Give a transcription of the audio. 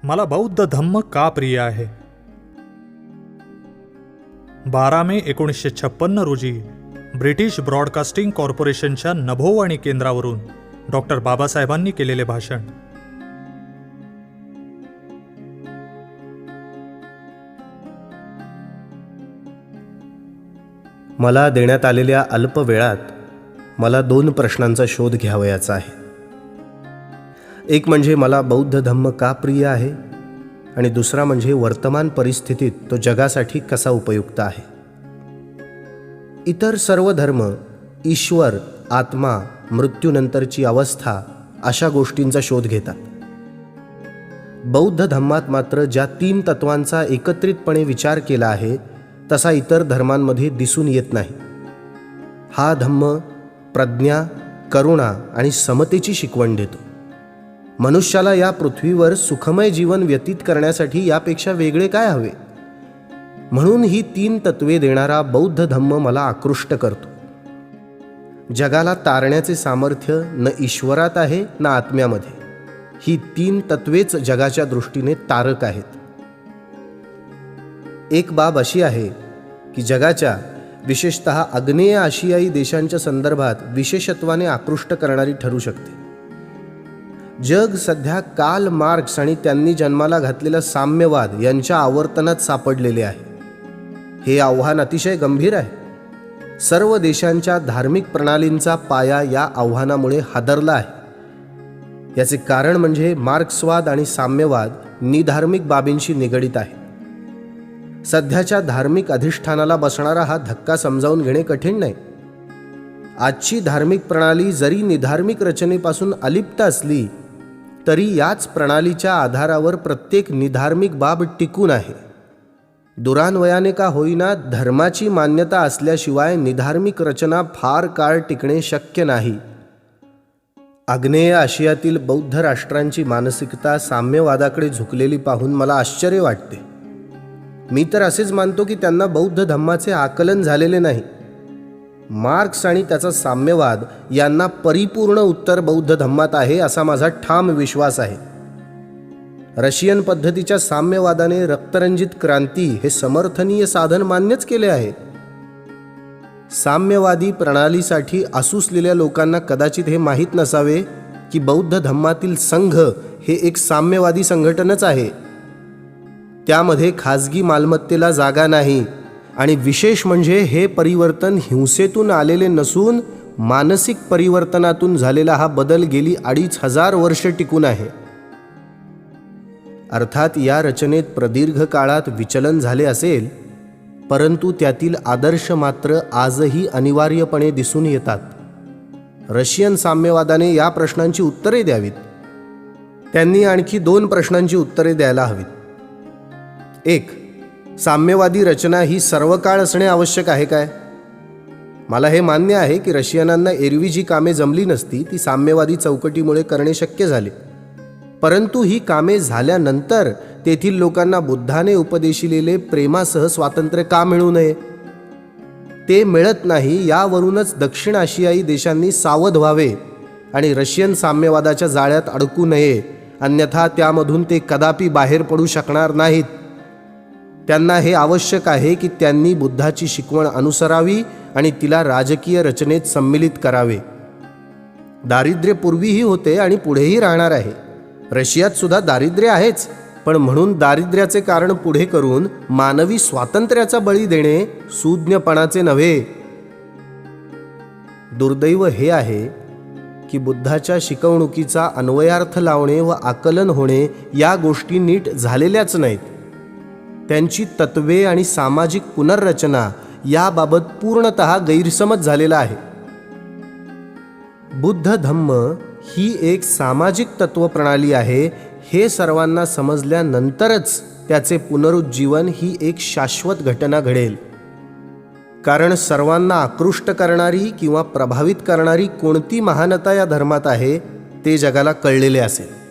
मला बौद्ध धम्म का प्रिय आहे? 12 मे 1956 रोजी ब्रिटिश ब्रॉडकास्टिंग कॉर्पोरेशनच्या नभोवाणी केंद्रावरून डॉक्टर बाबासाहेबांनी केलेले भाषण. मला देण्यात आलेल्या अल्प वेळात मला 2 प्रश्नांचा शोध घ्यावयाचा आहे. एक म्हणजे मला बौद्ध धम्म का प्रिय आहे आणि दुसरा म्हणजे वर्तमान परिस्थितीत तो जगासाठी कसा उपयुक्त आहे. इतर सर्व धर्म ईश्वर, आत्मा, मृत्यूनंतरची अवस्था अशा गोष्टींचा शोध घेतात. बौद्ध धम्मात मात्र ज्या 3 तत्वांचा एकत्रितपणे विचार केला आहे तसा इतर धर्मांमध्ये दिसून येत नाही. हा धम्म प्रज्ञा, करुणा आणि समतेची शिकवण देतो. मनुष्याला या पृथ्वीवर सुखमय जीवन व्यतीत करण्यासाठी यापेक्षा वेगळे काय हवे? म्हणून ही 3 तत्वे देणारा बौद्ध धम्म मला आकृष्ट करतो. जगाला तारण्याचे सामर्थ्य न ईश्वरात आहे न आत्म्यामध्ये. ही 3 तत्वेच जगाच्या दृष्टीने तारक आहेत. एक बाब अशी आहे की जगाच्या विशेषतः आग्नेय आशियाई देशांच्या संदर्भात विशेषत्वाने आकृष्ट करणारी ठरू शकते. जग सध्या कार्ल मार्क्स आणि त्यांनी जन्माला घातलेला साम्यवाद यांच्या आवर्तनात सापडलेले आहे. हे आव्हान अतिशय गंभीर आहे. सर्व देशांच्या धार्मिक प्रणालींचा पाया या आव्हानामुळे हादरला आहे. याचे कारण म्हणजे मार्क्सवाद आणि साम्यवाद निधार्मिक बाबींशी निगडित आहे. सध्याच्या धार्मिक अधिष्ठानाला बसणारा हा धक्का समजावून घेणे कठीण नाही. आजची धार्मिक प्रणाली जरी निधार्मिक रचनेपासून अलिप्त असली तरी याच प्रणालीच्या आधारावर प्रत्येक निधार्मिक बाब टिकून आहे. दुरान्वयाने का होईना धर्माची मान्यता असल्याशिवाय निधार्मिक रचना फार काळ टिकणे शक्य नाही. आग्नेय आशियातील बौद्ध राष्ट्रांची मानसिकता साम्यवादाकडे झुकलेली पाहून मला आश्चर्य वाटते. मी तर असेच मानतो की त्यांना बौद्ध धम्माचे आकलन झालेले नाही. मार्क्स आणि त्याचा साम्यवाद यांना परिपूर्ण उत्तर बौद्ध धम्मात आहे असा माझा ठाम विश्वास आहे. रशियन पद्धतीच्या साम्यवादाने रक्तरंजित क्रांती हे समर्थनीय साधन मान्यच केले आहे. साम्यवादी प्रणालीसाठी आसुसलेल्या लोकांना कदाचित हे माहीत नसावे की बौद्ध धम्मातील संघ हे एक साम्यवादी संघटनच आहे. त्यामध्ये खाजगी मालमत्तेला जागा नाही आणि विशेष म्हणजे हे परिवर्तन हिंसेतून आलेले नसून मानसिक परिवर्तनातून झालेला हा बदल गेली 2500 वर्ष टिकून आहे. अर्थात या रचनेत प्रदीर्घ काळात विचलन झाले असेल, परंतु त्यातील आदर्श मात्र आजही अनिवार्यपणे दिसून येतात. रशियन साम्यवादाने या प्रश्नांची उत्तरे द्यावीत. त्यांनी आणखी 2 प्रश्नांची उत्तरे द्यायला हवीत. 1. साम्यवादी रचना ही सर्व काळ असणे आवश्यक आहे काय? मला हे मान्य आहे की रशियनांना एरवी जी कामे जमली नसती ती साम्यवादी चौकटीमुळे करणे शक्य झाले. परंतु ही कामे झाल्यानंतर तेथील लोकांना बुद्धाने उपदेशिलेले प्रेमासह स्वातंत्र्य का मिळू नये? ते मिळत नाही यावरूनच दक्षिण आशियाई देशांनी सावध व्हावे आणि रशियन साम्यवादाच्या जाळ्यात अडकू नये, अन्यथा त्यामधून ते कदापि बाहेर पडू शकणार नाहीत. त्यांना हे आवश्यक आहे की त्यांनी बुद्धाची शिकवण अनुसरावी आणि तिला राजकीय रचनेत सम्मिलित करावे. दारिद्र्य पूर्वीही होते आणि पुढेही राहणार आहे. रशियात सुद्धा दारिद्र्य आहेच, पण म्हणून दारिद्र्याचे कारण पुढे करून मानवी स्वातंत्र्याचा बळी देणे सूज्ञपणाचे नव्हे. दुर्दैव हे आहे की बुद्धाच्या शिकवणुकीचा अन्वयार्थ लावणे व आकलन होणे या गोष्टी नीट झालेल्याच नाहीत. त्यांची तत्वे आणि सामाजिक पुनर्रचना याबाबत पूर्णतः गैरसमज झालेला आहे. बुद्ध धम्म ही एक सामाजिक तत्वप्रणाली आहे हे सर्वांना समजल्यानंतरच त्याचे पुनरुज्जीवन ही एक शाश्वत घटना घडेल. कारण सर्वांना आकृष्ट करणारी किंवा प्रभावित करणारी कोणती महानता या धर्मात आहे ते जगाला कळलेले असेल.